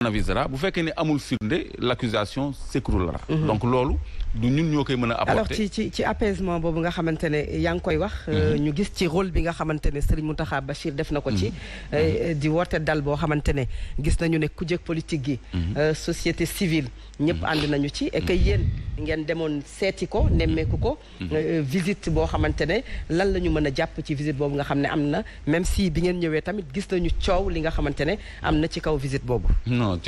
avisera bu fekkee ne amul firnde l'accusation s'écroulera. Donc loolu du ñun ñoo koy mën a apporter. alors ci apaisement boobu nga xamante ne yaa ngi koy wax. ñu gis ci rôle bi nga xamante ne Serigne Mountakha Bachir def na ko ci. di woote dal boo xamante ne gis nañu ne kujje politique gi. société civile ñëpp ànd nañu ci et que yéen ngeen demoon seeti ko nemmeeku ko. visite boo xamante ne lan la ñu mën a jàpp ci visite boobu nga xam ne am na même si bi ngeen ñëwee tamit gis nañu coow li nga xamante ne am na ci kaw visite boobu. non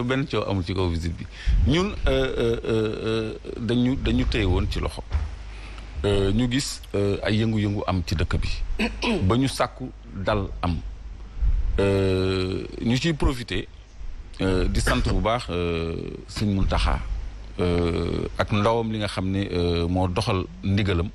benn coow amul ci kaw visite bi ñun dañu téye woon ci loxo ñu gis ay yëngu-yëngu am ci dëkk bi ba ñu sàkku dal am ñu ciy profiter di sant bu baax Sëñ Muntaxa ak ndawam li nga xam ne moo doxal ndigalam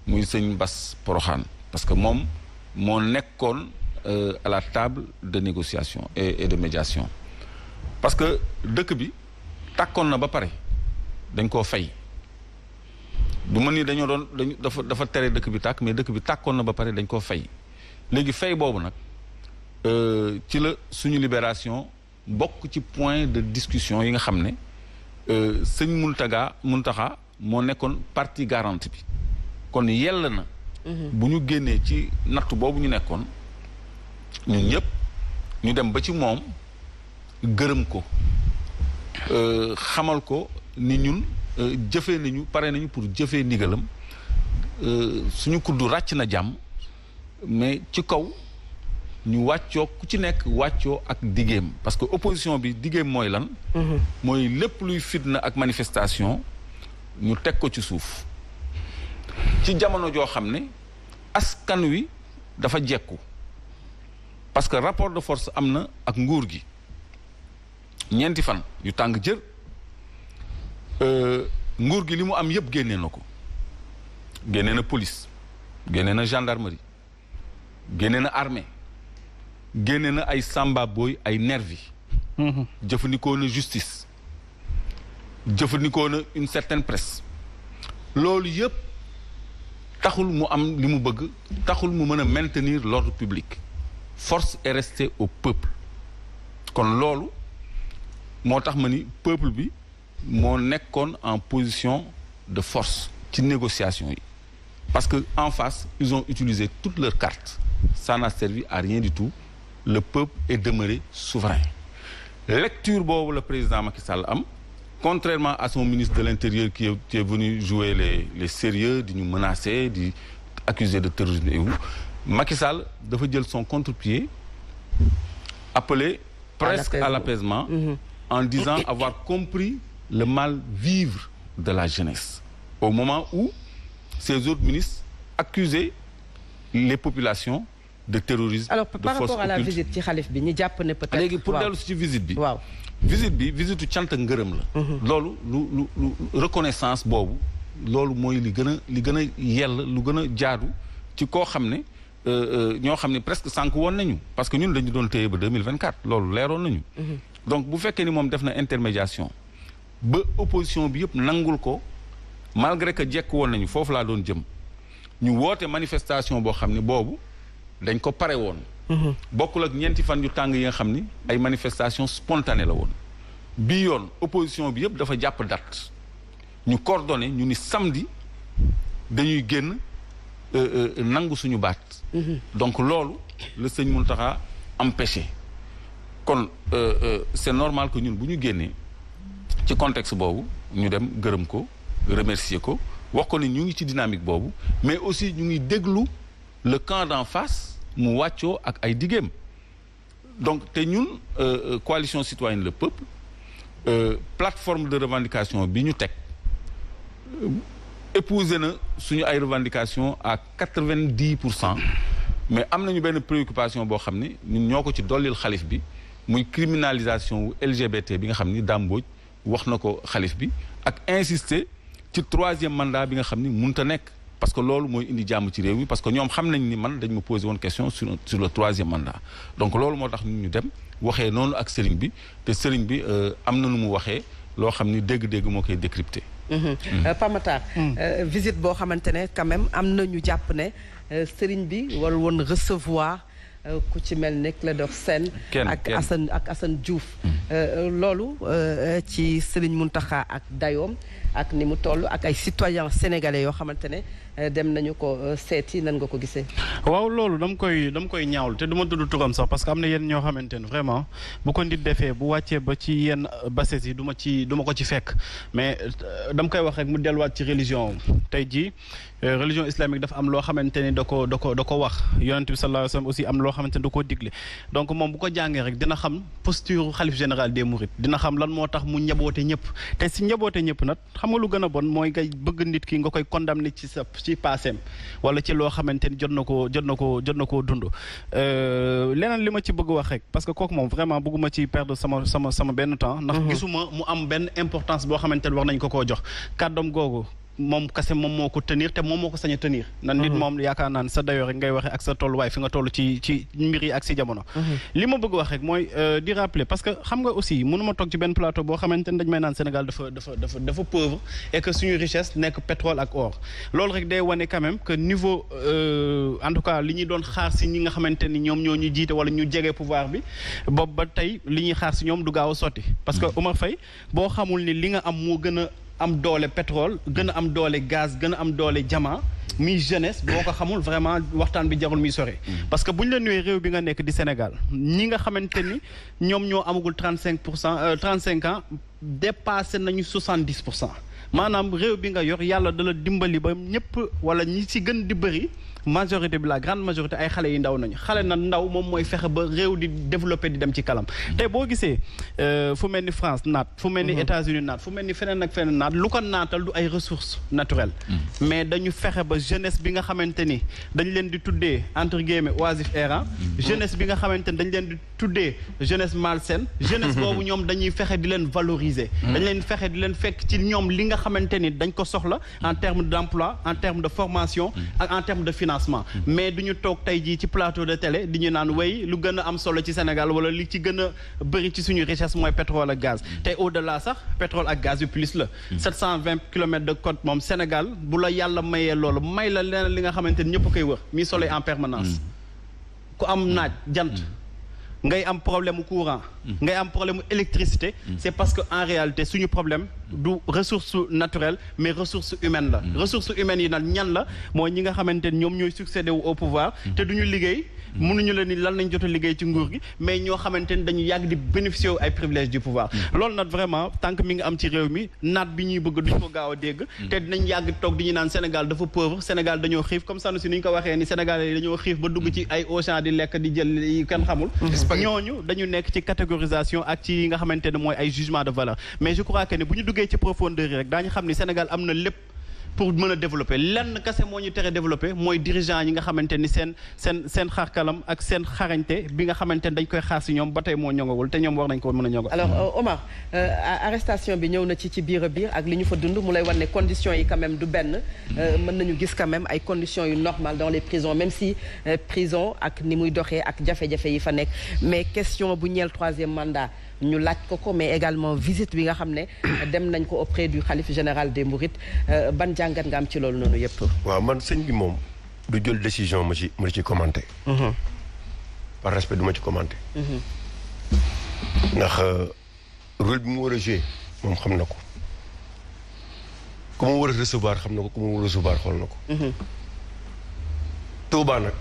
muy Sëñ Bass Poroxaan parce que moom moo nekkoon à la table de négociation et de médiation parce que dëkk bi tàkkoon na ba pare dañ koo fay du ma ni dafa tere dëkk bi tàkk mais dëkk bi tàkkoon na ba pare dañ koo fay léegi fay boobu nag ci la suñu libération bokk ci point de discussion yi nga xam ne Sëñ Muntaxa moo nekkoon partie garante bi kon yell na bu ñu génnee ci natt boobu ñu nekkoon ñun ñëpp ñu dem ba ci moom gërëm ko xamal ko ni ñun jëfee nañu pare nañu pour jëfee ndigalam suñu kuddu ràcc na jàmm mais ci kaw ñu wàccoo ku ci nekk wàccoo ak diggéem parce que opposition bi diggéem mooy lan mooy lépp luy fitna ak manifestation ñu teg ko ci suuf ci jamono joo xam ne askan wi dafa jekku parce que rapport de force am na ak nguur gi ñeenti fan yu tàng jër nguur gi li mu am yëpp génnee na ko génnee na police génnee na gendarmerie génnee na armée génnee na ay samba boy ay nervi jëfandikoo na justice jëfandikoo na une certaine presse loolu yëpp taxul mu am li mu bëgg taxul mu mën a maintenir l'ordre public force est restée au peuple kon loolu moo tax ma ni peuple bi moo nekkoon en position de force ci négociation yi parce que en face ils ont utilisé toutes leurs cartes ça n'a servi à rien du tout le peuple est demeuré souverain lecture boobu le président Macky Sall am contrairement à son ministre de l'Intérieur qui est venu jouer les sérieux di ñu menacer di accuser de terrorisme et où Macky Sall dafa jël son contre-pied appelé presque à l'apaisement en disant avoir compris le mal-vivre de la jeunesse au moment où ces autres ministres accusaient les populations de terrorisme. Alors par rapport à la visite ci xalif bi ñu jàpp ne peut-être. léegi pour dellu ci visite bi. waaw visite cant ak ngërëm la. loolu lu reconnaissance boobu loolu mooy li gën a yell lu gën a jaadu ci koo xam ne ñoo xam ne presque sànq woon nañu parce que ñun dañu doon téye ba 2024 loolu leeroon nañu. donc bu fekkee ni moom def na intermédiation ba opposition bi yëpp nangul ko malgré que jekk woon nañu foofu laa doon jëm ñu woote manifestation boo xam ne boobu dañ ko pare woon. bokkul ak ñeenti fan yu tàng yi nga xam ni ay manifestation spontanée la woon bii yoon opposition bi yëpp dafa jàpp date ñu coordonné ñu ni samedi dañuy génn nangu suñu baat. donc loolu la sëñ Mountakha empêché kon c'est normal que ñun bu ñu génnee ci contexte boobu ñu dem gërëm ko remercier ko wax ko ni ñu ngi ci dynamique boobu mais aussi ñu ngi déglu le camp d'en face mu wàccoo ak ay diggéem donc te ñun coalition citoyenne le peuple plateforme de revendication bi ñu teg épouser na suñu ay revendication à 90%. mais am nañu benn préoccupation boo xam ni ñun ñoo ko ci dollil xalif bi muy criminalisation wu LGBT bi nga xam ni Dame Mbodj wax na ko xalif bi ak insister ci 3e mandat bi nga xam ni mënut a nekk parce que loolu mooy indi jàmm ci réew mi parce que ñoom xam nañ ni man dañ ma posé woon question sur le 3e mandat donc loolu moo tax ñu dem waxee noonu ak sëriñ bi te sëriñ bi am na nu mu waxee loo xam ni dégg-dégg moo koy décrypté. Pamatar visite boo xamante ne quand même am na ñu jàpp ne sëriñ bi war woon recevoir ku ci mel ne Clédor Sène ak Assane Diouf loolu ci Serigne Mountakha ak dayoom ak ni mu toll ak ay citoyens sénégalais yoo xamante ne dem nañu ko seeti nan nga ko gisee. waaw loolu dama koy ñaawlu te du ma tudd turam sax parce que am na yenn ñoo xamante ne vraiment bu ko nit defee bu wàccee ba ci yenn bases yi du ma ko ci fekk mais dama koy wax rek mu delluwaat ci religion tey jii religion islamique dafa am loo xamante ni da ko wax yonent bi sallallahu alayhi wasallam aussi am loo xamante ni da koo digle donc moom bu ko jàngee rek dina xam posture xalif général des mourides dina xam lan moo tax mu njaboote ñëpp te si njaboote ñëpp nag xam nga lu gën a bon mooy ngay bëgg nit ki nga koy condamner ci passem wala ci loo xamante ni jot na koo dund leneen li ma ci bëgg wax rek parce que kooku moom vraiment bëgguma ci perdre sama benn temps ndax gisuma mu am benn importance boo xamante ni war nañ ko koo jox kàddoom googu moom kase moom moo ko tenir te moom moo ko sañ a tenir nan nit moom yaakaar naan sa dayoo rek ngay waxe ak sa tolluwaay fi nga toll ci mbir yi ak si jamono li ma bëgg wax rek mooy di rappeler parce que xam nga aussi mënuma toog ci benn plateau boo xamante ni dañ may naan Sénégal dafa pauvre et que suñu richesse nekk pétrole ak or loolu rek day wane quand même que niveau en tout cas li ñuy doon xaar si ñi nga xamante ni ñoom ñoo ñu jiite wala ñu jege pouvoir bi boobu ba tey li ñuy xaar si ñoom du gaaw a sotti parce que Oumar Faye boo xamul ni li nga am moo gën a am doole pétrole gën a am doole gaz gën a am doole diamant mi jeunesse boo ko xamul vraiment waxtaan bi jarul muy sore parce que bu ñu la nuyee réew bi nga nekk di Sénégal ñi nga xamante ni ñoom ñoo amagul 35 ans dépassé nañu 70%. maanaam réew bi nga yor yàlla dala dimbali ba ñëpp wala ñi ci gën di bëri majorité bi la grande majorité ay xale yi ndaw nañu xale na ndaw moom mooy fexe ba réew di développé di dem ci kalam tey boo gisee fu mel ni France naat fu mel ni États-Unis naat fu mel ni feneen ak feneen naat lu ko naatal du ay ressources naturelles mais dañu fexe ba jeunesse bi nga xamante ni dañ leen di tuddee entre guillemets oisif errant jeunesse bi nga xamante ni dañ leen di tuddee jeunesse malsaine jeunesse boobu ñoom dañuy fexe di leen valoriser dañ leen fexe di leen fekk ci ñoom li nga xamante ni dañ ko soxla en termes d'emploi en termes de formation ak en termes de financement mais duñu toog tey jii ci plateau de télé di ñu naan way lu gën a am solo ci Sénégal wala li ci gën a bëri ci suñu richesse mooy pétrole ak gaz te au-delà sax pétrole ak gaz yu plus la 720 kilomètres de côte moom Sénégal bu la yàlla mayee loolu may la leneen li nga xamante ni ñëpp koy wër mi soleil en permanence ku am naaj jant ngay am problème courant ngay am problème électricité c'est parce que en réalité suñu problème du ressource naturelle mais ressource humaine la ressources humaines yi nag ñan la mooy ñi nga xamante ni ñoom ñooy succédé wu au pouvoir te duñu liggéey mënuñu la ni lan lañ jot a liggéey ci nguur gi mais ñoo xamante ni dañu yàgg di bénéficier wu ay privilèges du pouvoir loolu nag vraiment tant que mi ngi am ci réew mi naat bi ñuy bëgg duñ ko gaaw a dégg te dinañ yàgg toog di ñu naan Sénégal dafa pauvre Sénégal dañoo xiif comme ça si ni ñu ko waxee ni Sénégal yi dañoo xiif ba dugg ci ay Auchan di lekk di jël yi kenn xamul ñooñu dañu nekk ci catégorisation ak ci yi nga xamante ne mooy ay jugement de valeur mais je crois que ne bu ñu duggee ci profondeur yi rek daañu xam ni Sénégal am na lépp pour mën a développer lenn kese moo ñu tere développer mooy dirigeant yi nga xamante ni seen xarkalam ak seen xarañte bi nga xamante ni dañ koy xaar si ñoom ba tey moo ñongawul te ñoom war nañ ko mën a ñongo alors Omar arrestation bi ñëw na ci biir a biir ak li ñu fa dund mu lay wan ne conditions yi quand même du benn mën nañu gis quand même ay conditions yu normales dans les prisons même si prison ak ni muy doxee ak jafe-jafe yi fa nekk mais question bu ñeel troisième mandat ñu laaj ko mais également visite bi nga xam ne dem nañ ko auprès du khalife général des mourides ban jàngat nga am ci loolu noonu yëpp. waaw man sëñ bi moom du jël décision ma ci commenter. par respect du ma ci commenter. ndax rôle bi mu war a jouer moom xam na ko ku mu war a recevoir xam na ko ku mu war a recevoir xool na ko. Touba nag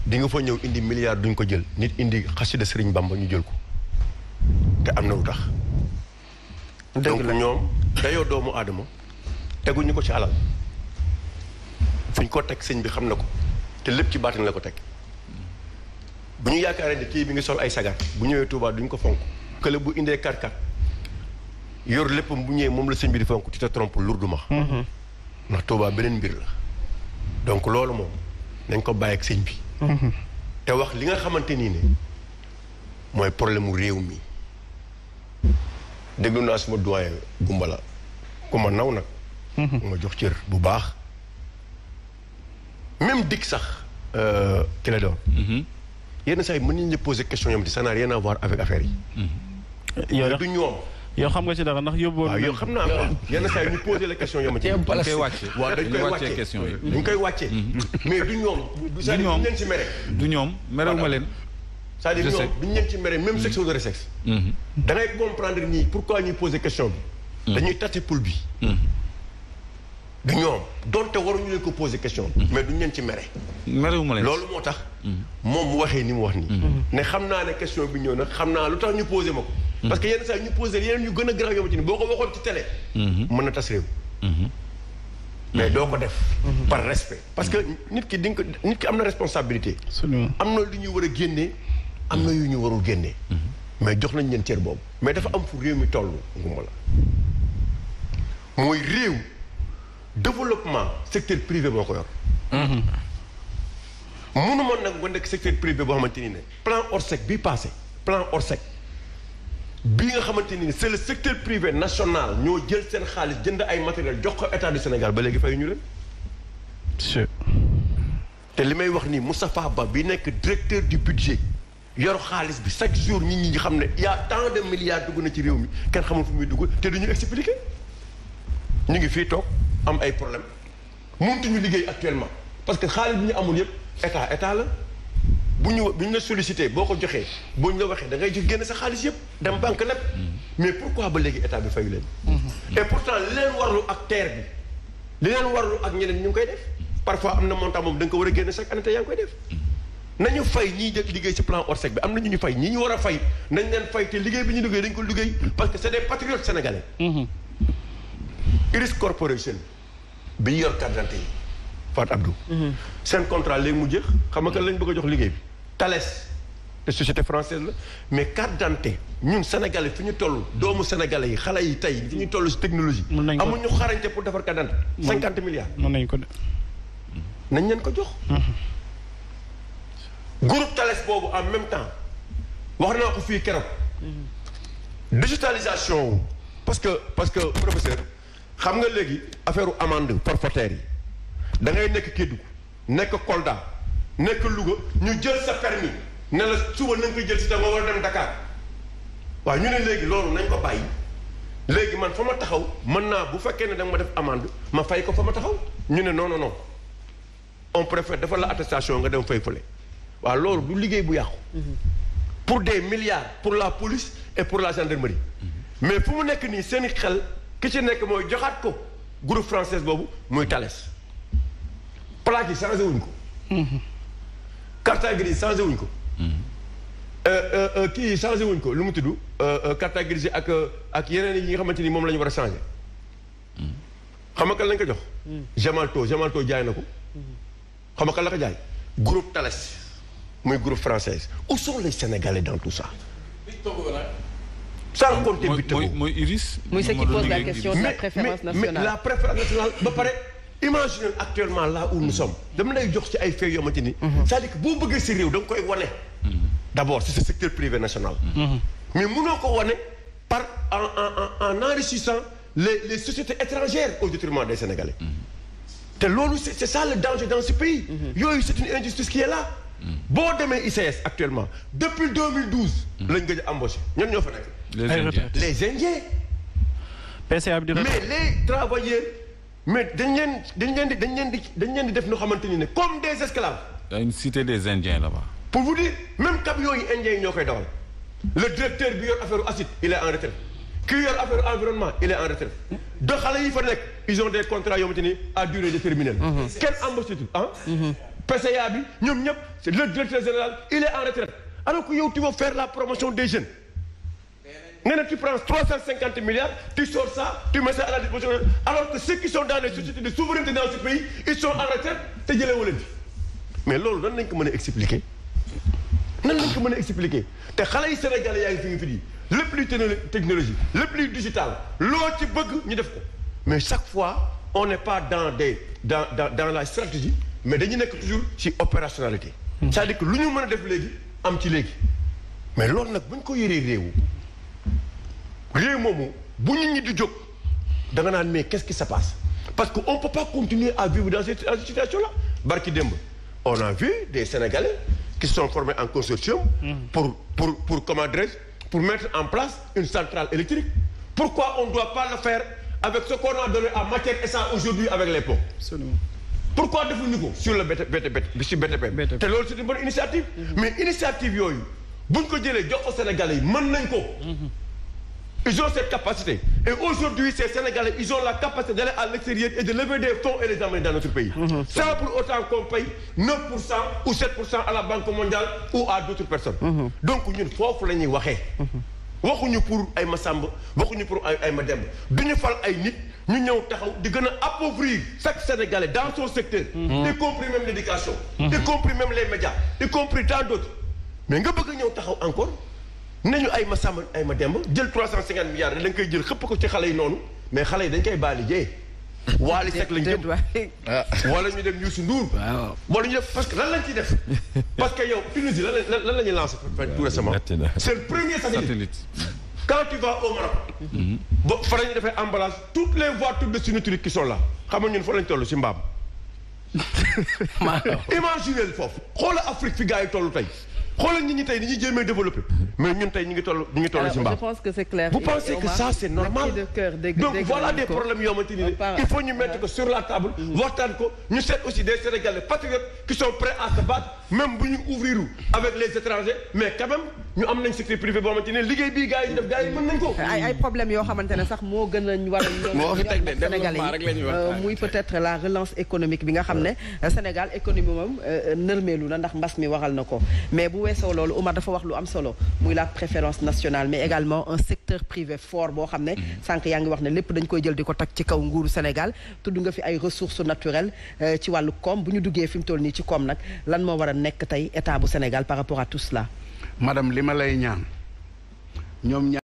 di nga fa ñëw indi milliard duñ ko jël nit indi xasida Sëriñ Bamba ñu jël ko. te am na lu tax donc ñoom dayoo doomu aadama teguñu ko ci alal fuñ ko teg sëñ bi xam na ko te lépp ci baatin la ko teg bu ñu yaakaaree ne kii bi ngi sol ay sagar bu ñëwee Touba duñ ko fonk kële bu indee karkat yor léppam bu ñëwee moom la sëñ bi di fonk tu te trompes lourdement ndax Touba beneen mbir la donc loolu moom nañ ko bàyyi ak sëñ bi te wax li nga xamante nii ne mooy problème mu réew mi déglu naa suma doyen Gumbala ku ma naw nag ma jox cër bu baax même dik sax ki la doon yenn saa yi mën nañu la poser question yam ti ça n'a rien à voir avec affaire yi yow du ñoom yow xam nga ci dara ndax yóbboo waaw yow xam naa yenn saa yi ñu poser la question yam ci dañ koy wàcce waaw dañ koy wàcce question yi dañ koy wàcce mais du ñoom du ñoom leen si mere du ñoom merewuma leen c'est-à-dire ñoom duñu leen ci mere même sexe de sexe. da ngay comprendre ñii pourquoi ñuy poser question bi. dañuy tâter pouls bi. du ñoom donte waruñu leen ko poser question. mais duñu leen ci mere. merewuma leen loolu moo tax. moom mu waxee ni mu wax nii. ne xam naa ne question bi ñëw nag xam naa lu tax ñu poser ma ko. parce que yenn saa ñu poser yeneen yu gën a grave yoo ci ni boo ko waxoon ci télé. mën na tas réew. mais doo ko def. par respect parce que nit ki am na responsabilité. am na lu ñuy war a génnee am na yu ñu warul génnee. mais jox nañ leen cër boobu. mais dafa am fu réew mi toll nguma la mooy réew développement secteur privé moo ko yor. mënu ma nag nga nekk secteur privé boo xamante ni ne plan Orsec bii passé plan Orsec bii nga xamante ni c'est le secteur privé national ñoo jël seen xaalis jënd ay matériel jox ko état du Sénégal ba léegi fay ñu leen. te li may wax nii Moustapha Ba bi nekk directeur du budget yor xaalis bi chaque jour ñi xam ne y a tant de milliards dugg na ci réew mi kenn xamul fu muy dugg te duñu expliquer ñu ngi fii toog am ay problème mëntuñu liggéey actuellement parce que xaalis bi ñu amul yëpp état la bu ñu la sollicité boo ko joxee boo ñu la waxee da ngay jox génn sa xaalis yëpp dem banque lépp mais pourquoi ba léegi état bi fayu leen. et pourtant li leen warlu ak terre bi li leen warlu ak ñeneen ñu ngi koy def parfois am na montant moom da nga ko war a génn chaque année te yaa ngi koy def. nañu fay ñiy def liggéey ci plan Orsec bi am na ñu fay ñi ñu war a fay nañ leen fay te liggéey bi ñu liggéey dañ ko liggéey parce que c'est des patriotes sénégalais. Iris Corporation bi yor carte d'identité yi Fat Abdou. seen contrat léegi mu jeex xam nga lañ bëgg a jox liggéey bi. Thales te société française la mais carte d'identité ñun sénégalais fi ñu toll doomu sénégalais yi xale yi tey fi ñu toll ci technologie. amuñu xarañte pour defar carte d'identité. 50 milliards. mën nañ ko de. nañ leen ko jox. groupe Thales boobu en même temps wax naa ko fii keroog. digitalisation parce que professeur xam nga léegi affaire amende forfaitaire yi da ngay nekk Kédougou nekk Kolda nekk Louga ñu jël sa permis ne la suba na nga koy jël si da nga war a dem Dakar waaw ñu ne léegi loolu nañ ko bàyyi léegi man fa ma taxaw mën naa bu fekkee ne da nga ma def amende ma fay ko fa ma taxaw ñu ne non on préfère dafa la attestation nga dem fay fële. waaw loolu du liggéey bu yàqu. pour des milliards pour la police et pour la gendarmerie. mais fu mu nekk nii seen xel ki ci nekk mooy joxaat ko groupe français boobu muy Thales. plaque yi changé wuñ ko. carte grise changé wuñ ko. kii changé wuñ ko lu mu tudd carte grise ak yeneen yi nga xamante ni moom la ñu war a changé. xam nga kan lañ ko jox. Gemalto jaay na ko. xam nga kan la ko jaay groupe Thales. muy groupe français où sont les Sénégalais dans tout ça. sans compter bi Togo mooy Iris. muy ce qui pose la question de la préférence nationale. mais la préférence nationale ba pare imaginez actuellement là où nous sommes. dama lay jox ci ay faits yoo xamante ni. c'est-à-dire que boo bëggee si réew da nga koy wane. d'abord c'est ce secteur privé national. mais mënoo ko wane par en enrichissant les sociétés étrangères au détriment des Sénégalais. te loolu c'est ça le danger dans ce pays. yooyu c'est une injustice qui est là. boo demee ICS actuellement depuis 2012. lañ gëj a embauché ñan ñoo fa nekk. les Indiens. PCA bi di mais les travailleurs mais dañ leen di def noo xamante ni ne comme des esclaves. Il y a une cité des Indiens là-bas. pour vous dire même camions yi Indiens yi ñoo koy dawal le directeur bi yor affaire acide il est en retraite kii yor affaire environnement il est en retraite de xale yi fa nekk ils ont des contrats yoo xamante ni à durée déterminée. kenn embauché tout ah. PCA bi ñoom ñëpp c'est le directeur général il est en retraite alors que yow tu vas faire la promotion des jeunes nga ne tu prends 350 milliards tu sors ça tu mets ça à la disposition alors que ceux qui sont dans les sociétés de souveraineté dans ce pays ils sont en retraite te jëlee wala bi mais loolu nan lañ ko mën a expliquer te xale yi Sénégalais yaa ngi fi di lépp luy technologie lépp luy digital loo ci bëgg ñu def ko mais chaque fois on n'est pas dans la stratégie mais dañu nekk toujours ci opérationnalité. c'est-à-dire que lu ñu mën a def léegi am ci léegi mais loolu nag bu ñu ko yoree réew moomu bu ñu ñi di jóg da nga naan mais qu'est-ce qui se passe parce que on peut pas continuer à vivre dans cette situation là barki démb on a vu des Sénégalais qui se sont formés en consortium pour comment dirais-je pour mettre en place une centrale électrique pourquoi on doit pas le faire avec ce qu'on a donné en matière essence aujourd'hui avec les ponts. Absolument. Pourquoi defuñu ko sur le BTP te loolu c'est une bonne initiative. mais initiative yooyu buñ ko jëlee jox ko Sénégalais yi mën nañ ko. Ils ont cette capacité. Et aujourd'hui, ces Sénégalais, ils ont la capacité d'aller à l'extérieur et de lever des fonds et les amener dans notre pays. Sans pour autant qu'on paye 9% ou 7% à la Banque mondiale ou à d'autres personnes. Donc, ñun foofu la ñuy waxee. waxuñu pour ay Massamba waxuñu pour ay Mademba duñu fal ay nit ñu ñëw taxaw di gën a appauvrir chaque Sénégalais dans son secteur. Y compris même l'éducation. Y compris même les médias. Y compris tant d'autres. Mais nga bëgg a ñëw taxaw encore. nañu ay Massamba ay Mademba jël 350 milliards da nga koy jël xëpp ko ci xale yi noonu mais xale yi dañ koy baali jee. Waali Seck lañ jëm wala ñu dem Youssou Ndour. wala ñu def parce que lan lañ ciy def. parce que yow Tunisie lan la ñuy lancé tout récemment. c'est le premier satellite. quand tu vas au Maroc. ba fa la ñu defee emballage toutes les voitures de Sunutruk qui sont là xam nga ñun fa lañ toll si mbaam. imaginez foofu xoola Afrique fi gars yi toll tey. xoolal nit ñi tey ni ñuy jéemee développé mais ñun tey ñu ngi toll ci mbaa. je pense que c'est clair. Vous pensez que ça c'est normal? Donc voilà des problèmes yoo xamante ni il faut ñu mettre ko sur la table. waxtaan ko ñu seet aussi des Sénégalais patriotes qui sont prêts à se battre même bu ñu ouvrir avec les étrangers mais quand même ñu am nañ secteur privé boo xamante ne liggéey bii gars yi def gars yi mën nañ ko. ay problèmes yoo xamante ne sax moo gën a war a ñoom Sénégalais yi muy peut-être la relance économique bi nga xam ne Sénégal économie moom nërmeelu na ndax mbas mi waxal na ko mais bu weesoo loolu Omar dafa wax lu am solo muy la préférence nationale mais également un secteur privé fort boo xam ne sànq yaa ngi wax ne lépp dañ koy jël di ko teg ci kaw nguuru Sénégal tudd nga fi ay ressources naturelles ci wàllu koom bu ñu duggee fi mu toll nii ci koom nag lan moo war a nekk tey état bu Sénégal par rapport à tout cela. madame li ma lay ñaan ñoom